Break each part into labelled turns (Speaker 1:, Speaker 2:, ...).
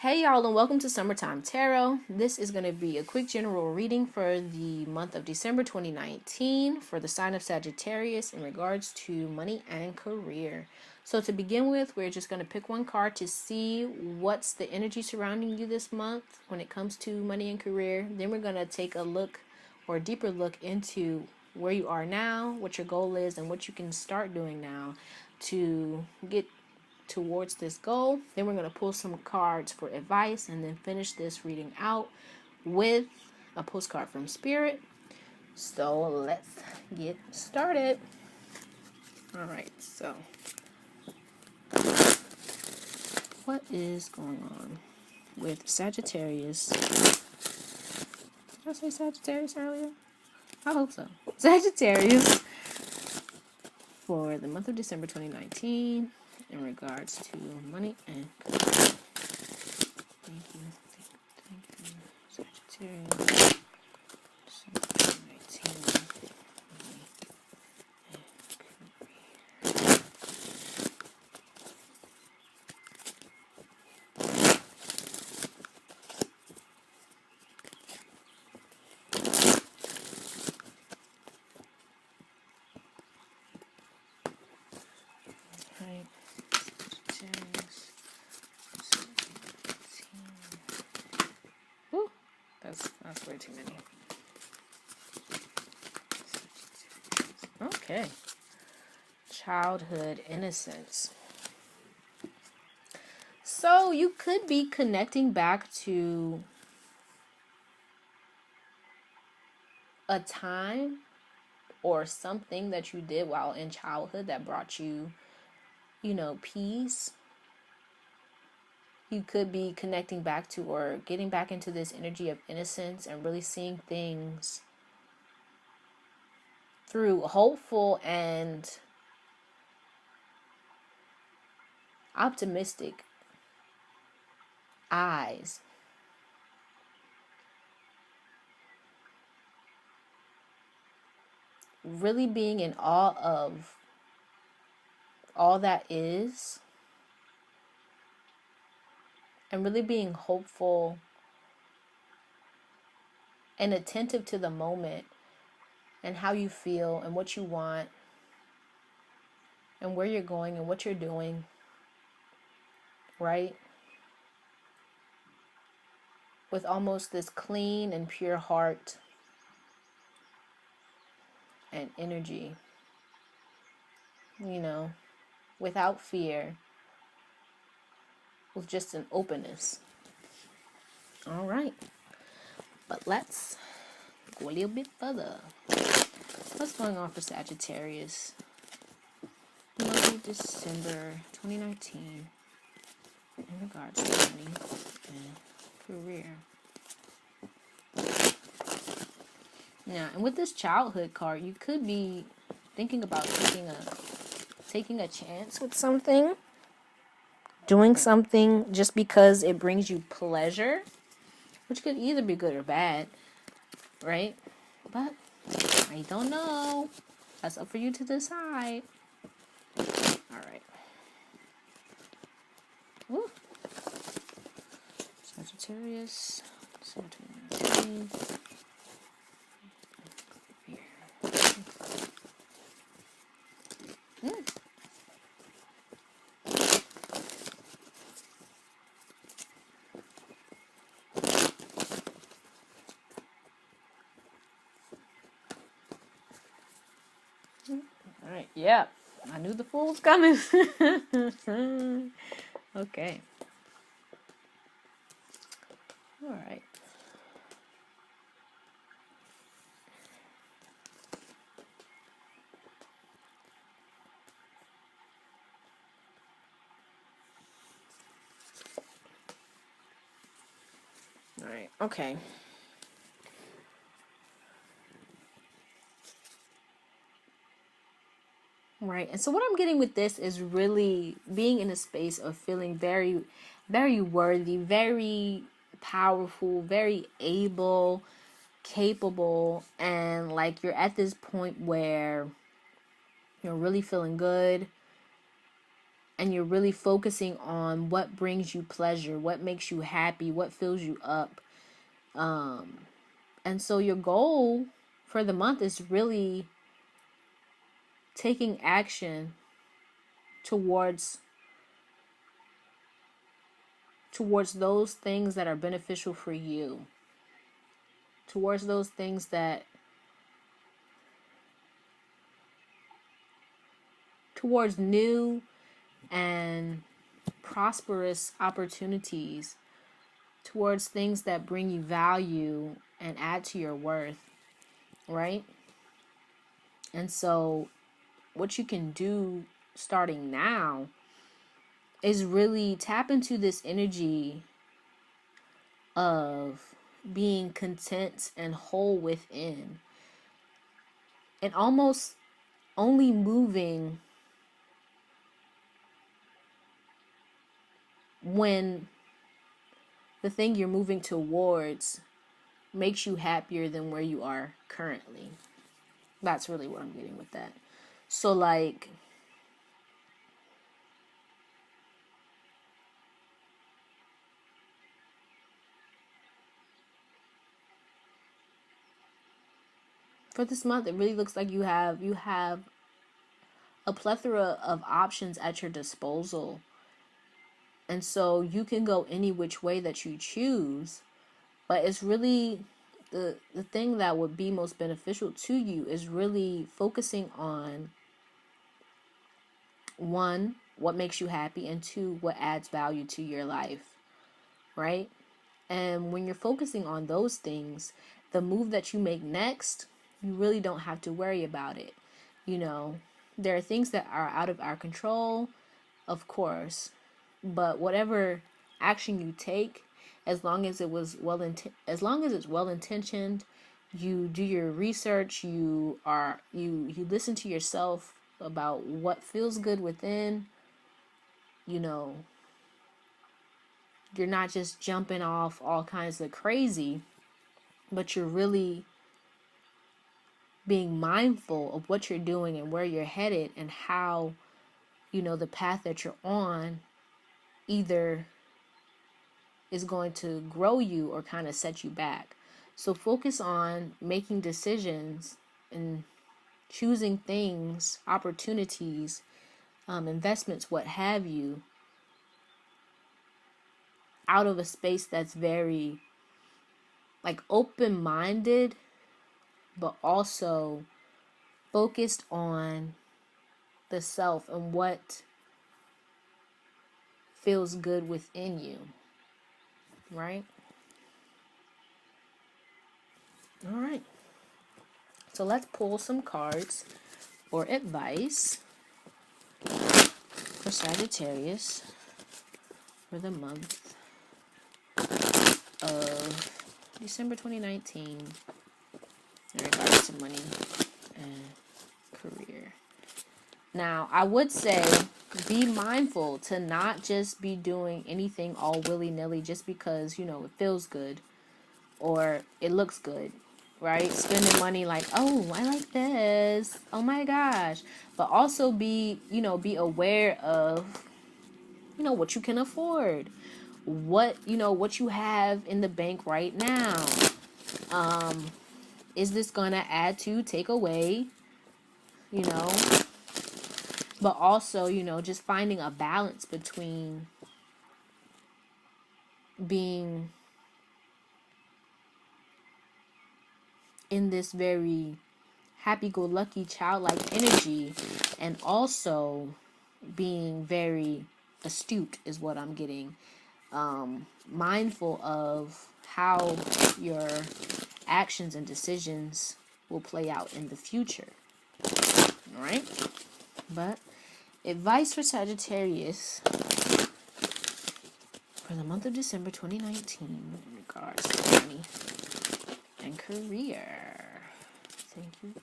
Speaker 1: Hey y'all, and welcome to Summertime Tarot. This is going to be a quick general reading for the month of December 2019 for the sign of Sagittarius in regards to money and career. So to begin with, we're just going to pick one card to see what's the energy surrounding you this month when it comes to money and career. Then we're going to take a look or a deeper look into where you are now, what your goal is, and what you can start doing now to get towards this goal. Then we're going to pull some cards for advice and then finish this reading out with a postcard from Spirit. So let's get started. All right, so what is going on with Sagittarius? Did I say Sagittarius earlier? I hope so. Sagittarius for the month of December 2019 in regards to money and career. Thank you, Sagittarius. 2019, money and career. Right. Sagittarius. 2019. Woo! That's way too many. Okay. Childhood innocence. So you could be connecting back to a time or something that you did while in childhood that brought you, peace. You could be connecting back to or getting back into this energy of innocence and really seeing things through hopeful and optimistic eyes. Really being in awe of all that is, and really being hopeful and attentive to the moment and how you feel and what you want and where you're going and what you're doing, right? With almost this clean and pure heart and energy, without fear, with just an openness. All right, but let's go a little bit further. What's going on for Sagittarius? December 2019 in regards to money and career. Now, and with this childhood card, you could be thinking about taking a chance with something, doing something just because it brings you pleasure, which could either be good or bad, right? But I don't know. That's up for you to decide. All right. Woo. Sagittarius, 2019. All right, yeah, I knew the fool was coming. Okay. All right. All right, okay. Right. And so what I'm getting with this is really being in a space of feeling very, very worthy, very powerful, very able, capable, and like you're at this point where you're really feeling good and you're really focusing on what brings you pleasure, what makes you happy, what fills you up. And so your goal for the month is really taking action towards those things that are beneficial for you, towards those things that, towards new and prosperous opportunities, towards things that bring you value and add to your worth, right? And so what you can do starting now is really tap into this energy of being content and whole within, and almost only moving when the thing you're moving towards makes you happier than where you are currently. That's really what I'm getting with that. So like, for this month, it really looks like you have a plethora of options at your disposal. And so you can go any which way that you choose, but it's really the thing that would be most beneficial to you is really focusing on, one, what makes you happy, and two, what adds value to your life, right? And when you're focusing on those things, the move that you make next, you really don't have to worry about it. You know, there are things that are out of our control, of course, but whatever action you take, as long as it's well intentioned, you do your research, you listen to yourself about what feels good within, you know, you're not just jumping off all kinds of crazy, but you're really being mindful of what you're doing and where you're headed, and how, you know, the path that you're on either is going to grow you or kind of set you back. So focus on making decisions and choosing things, opportunities, investments, what have you, out of a space that's very like open-minded, but also focused on the self and what feels good within you, right? All right. So let's pull some cards for advice for Sagittarius for the month of December 2019 in regards to money and career. Now, I would say be mindful to not just be doing anything all willy-nilly just because, you know, it feels good or it looks good, right? Spending money like, oh, I like this. Oh my gosh. But also be aware of, you know, what you can afford. What you have in the bank right now. Is this going to add to, take away, you know? But also, you know, just finding a balance between being in this very happy-go-lucky, childlike energy, and also being very astute is what I'm getting. Mindful of how your actions and decisions will play out in the future. All right? But advice for Sagittarius for the month of December 2019 in regards to money and career. Thank you.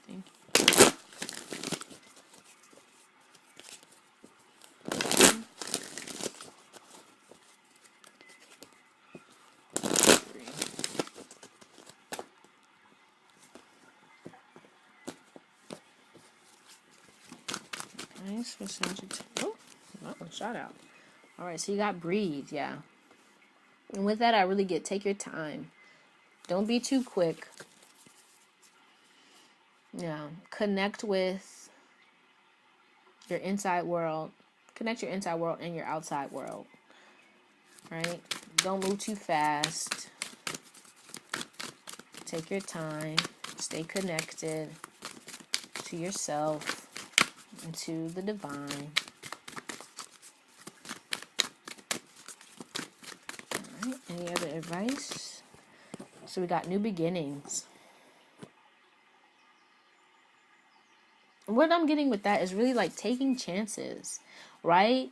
Speaker 1: Nice for Sagittarius. Oh, Oh, shout out. All right, so you got breathe, yeah. And with that, I really get take your time. Don't be too quick. Yeah, connect with your inside world. Connect your inside world and your outside world. Right? Don't move too fast. Take your time. Stay connected to yourself and to the divine. All right. Any other advice? So we got new beginnings. What I'm getting with that is really like taking chances, right?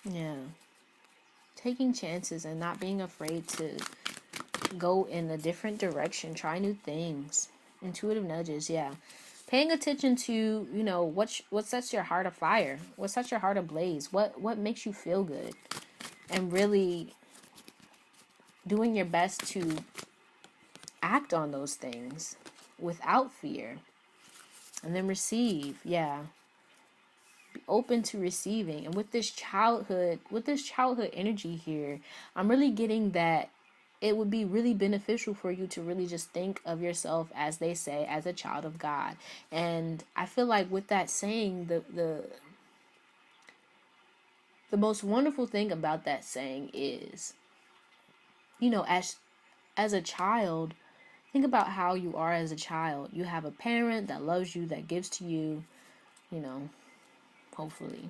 Speaker 1: Yeah. Taking chances and not being afraid to go in a different direction, try new things. Intuitive nudges, yeah. Paying attention to, you know, what sets your heart afire, what sets your heart ablaze, what makes you feel good, and really doing your best to act on those things without fear. And then receive, yeah. Be open to receiving. And with this childhood energy here, I'm really getting that it would be really beneficial for you to really just think of yourself, as they say, as a child of God. And I feel like with that saying, the most wonderful thing about that saying is, you know, as a child, think about how you are as a child. You have a parent that loves you, that gives to you, you know, hopefully,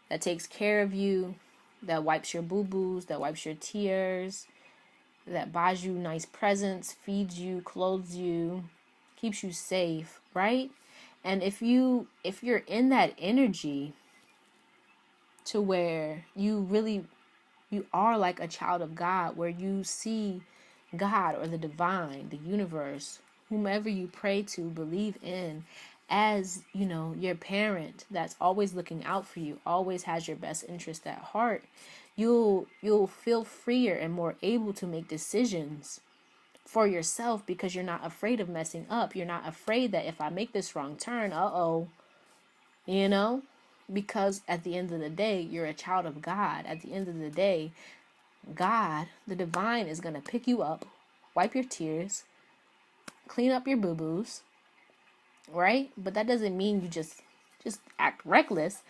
Speaker 1: that takes care of you, that wipes your boo-boos, that wipes your tears, that buys you nice presents, feeds you, clothes you, keeps you safe, right? And if you're in that energy to where you are like a child of God, where you see God or the divine, the universe, whomever you pray to, believe in, as, you know, your parent that's always looking out for you, always has your best interest at heart, you'll feel freer and more able to make decisions for yourself, because you're not afraid of messing up. You're not afraid that if I make this wrong turn, you know, because at the end of the day, you're a child of God. At the end of the day, God, the divine, is going to pick you up, wipe your tears, clean up your boo-boos, right? But that doesn't mean you just act reckless,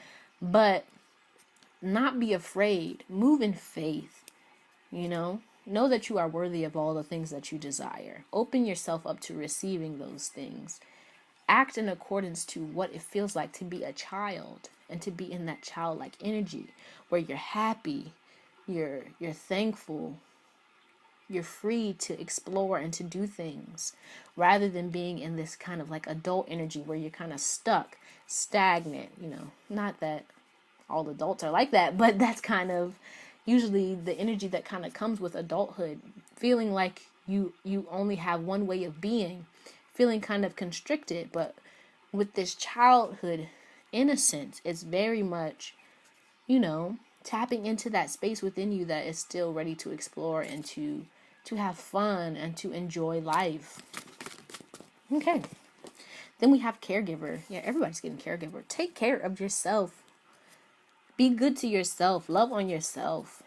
Speaker 1: but not be afraid. Move in faith, you know? Know that you are worthy of all the things that you desire. Open yourself up to receiving those things. Act in accordance to what it feels like to be a child and to be in that childlike energy where you're happy, you're thankful, you're free to explore and to do things, rather than being in this kind of like adult energy where you're kind of stuck, stagnant, you know. Not that all adults are like that, but that's kind of usually the energy that kind of comes with adulthood, feeling like you only have one way of being, feeling kind of constricted. But with this childhood innocence, it's very much, you know, tapping into that space within you that is still ready to explore and to have fun and to enjoy life. Okay. Then we have caregiver. Yeah, everybody's getting caregiver. Take care of yourself. Be good to yourself. Love on yourself.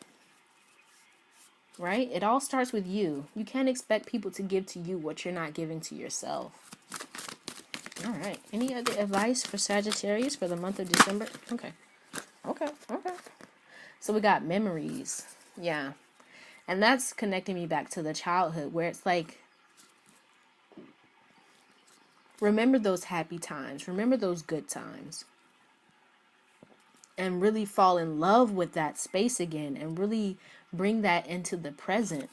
Speaker 1: Right? It all starts with you. You can't expect people to give to you what you're not giving to yourself. All right. Any other advice for Sagittarius for the month of December? Okay. So we got memories. Yeah. And that's connecting me back to the childhood, where it's like, remember those happy times. Remember those good times. And really fall in love with that space again and really bring that into the present,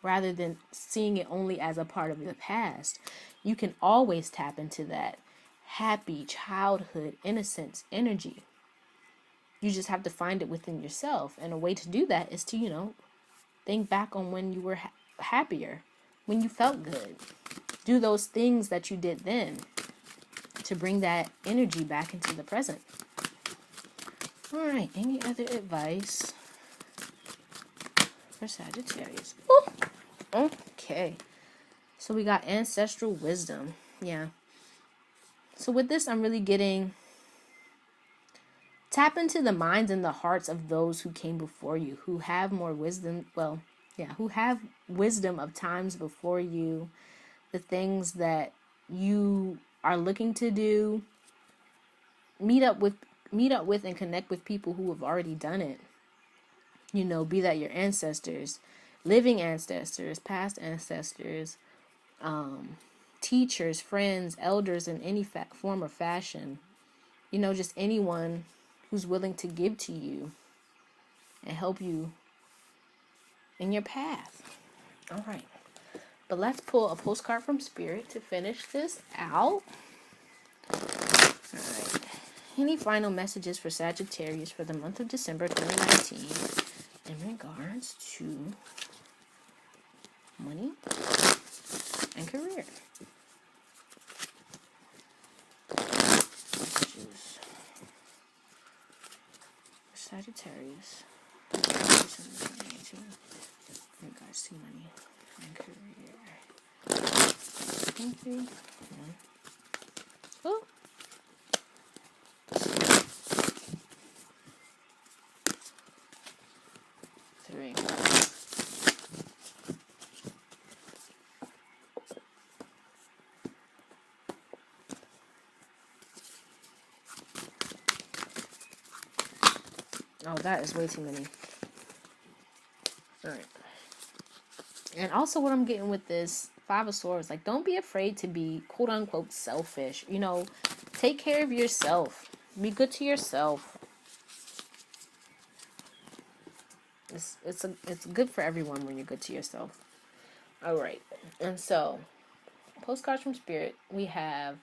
Speaker 1: rather than seeing it only as a part of the past. You can always tap into that happy childhood innocence energy. You just have to find it within yourself. And a way to do that is to, you know, think back on when you were happier, when you felt good. Do those things that you did then to bring that energy back into the present. All right, any other advice for Sagittarius. Ooh, okay. So we got ancestral wisdom. Yeah. So with this, I'm really getting... Tap into the minds and the hearts of those who came before you, who have more wisdom. Well, yeah, who have wisdom of times before you, the things that you are looking to do. Meet up with and connect with people who have already done it. You know, be that your ancestors, living ancestors, past ancestors, teachers, friends, elders in any form or fashion. You know, just anyone who's willing to give to you and help you in your path. All right. But let's pull a postcard from Spirit to finish this out. All right. Any final messages for Sagittarius for the month of December 2019 in regards to money and career? Messages for Sagittarius in regards to money and career. Okay. Oh. Three. Oh, that is way too many. All right. And also what I'm getting with this Five of Swords, like, don't be afraid to be quote unquote selfish. You know, take care of yourself. Be good to yourself. It's good for everyone when you're good to yourself. All right. And so, postcards from Spirit, we have,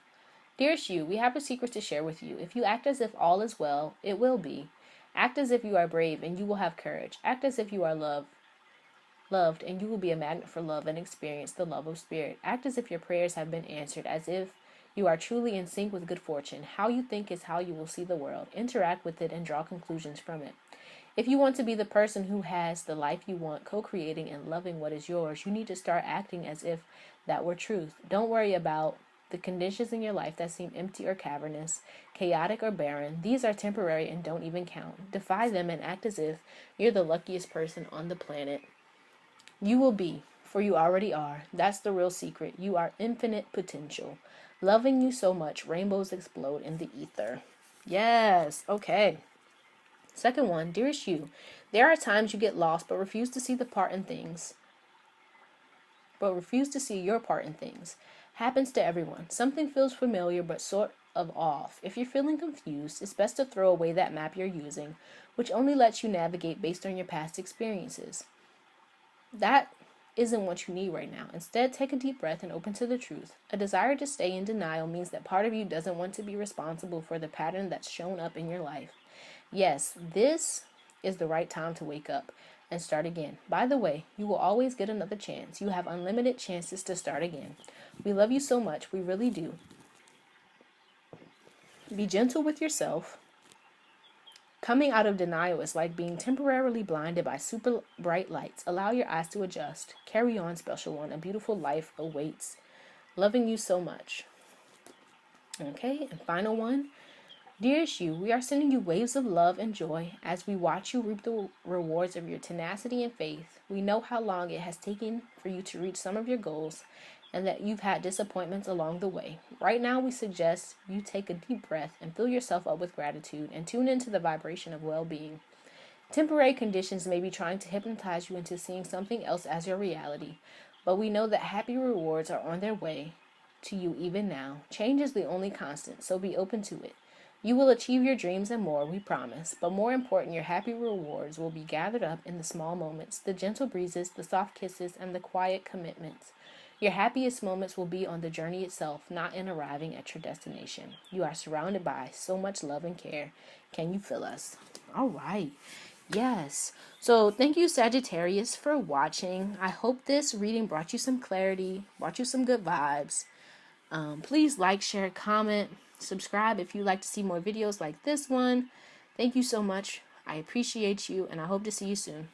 Speaker 1: Dearest you, we have a secret to share with you. If you act as if all is well, it will be. Act as if you are brave and you will have courage. Act as if you are loved and you will be a magnet for love and experience the love of Spirit. Act as if your prayers have been answered, as if you are truly in sync with good fortune. How you think is how you will see the world. Interact with it and draw conclusions from it. If you want to be the person who has the life you want, co-creating and loving what is yours, you need to start acting as if that were truth. Don't worry about the conditions in your life that seem empty or cavernous, chaotic or barren. These are temporary and don't even count. Defy them and act as if you're the luckiest person on the planet. You will be, for you already are. That's the real secret. You are infinite potential. Loving you so much, rainbows explode in the ether. Yes, okay. Second one, dearest you, there are times you get lost but refuse to see your part in things. Happens to everyone. Something feels familiar but sort of off. If you're feeling confused, it's best to throw away that map you're using, which only lets you navigate based on your past experiences. That isn't what you need right now. Instead, take a deep breath and open to the truth. A desire to stay in denial means that part of you doesn't want to be responsible for the pattern that's shown up in your life. Yes, this is the right time to wake up and start again. By the way, you will always get another chance. You have unlimited chances to start again. We love you so much. We really do. Be gentle with yourself. Coming out of denial is like being temporarily blinded by super bright lights. Allow your eyes to adjust. Carry on, special one. A beautiful life awaits. Loving you so much. Okay, and final one. Dearest you, we are sending you waves of love and joy as we watch you reap the rewards of your tenacity and faith. We know how long it has taken for you to reach some of your goals and that you've had disappointments along the way. Right now, we suggest you take a deep breath and fill yourself up with gratitude and tune into the vibration of well-being. Temporary conditions may be trying to hypnotize you into seeing something else as your reality, but we know that happy rewards are on their way to you even now. Change is the only constant, so be open to it. You will achieve your dreams and more, we promise. But more important, your happy rewards will be gathered up in the small moments, the gentle breezes, the soft kisses, and the quiet commitments. Your happiest moments will be on the journey itself, not in arriving at your destination. You are surrounded by so much love and care. Can you feel us? All right. Yes. So thank you, Sagittarius, for watching. I hope this reading brought you some clarity, brought you some good vibes. Please like, share, comment, subscribe if you'd like to see more videos like this one. Thank you so much. I appreciate you, and I hope to see you soon.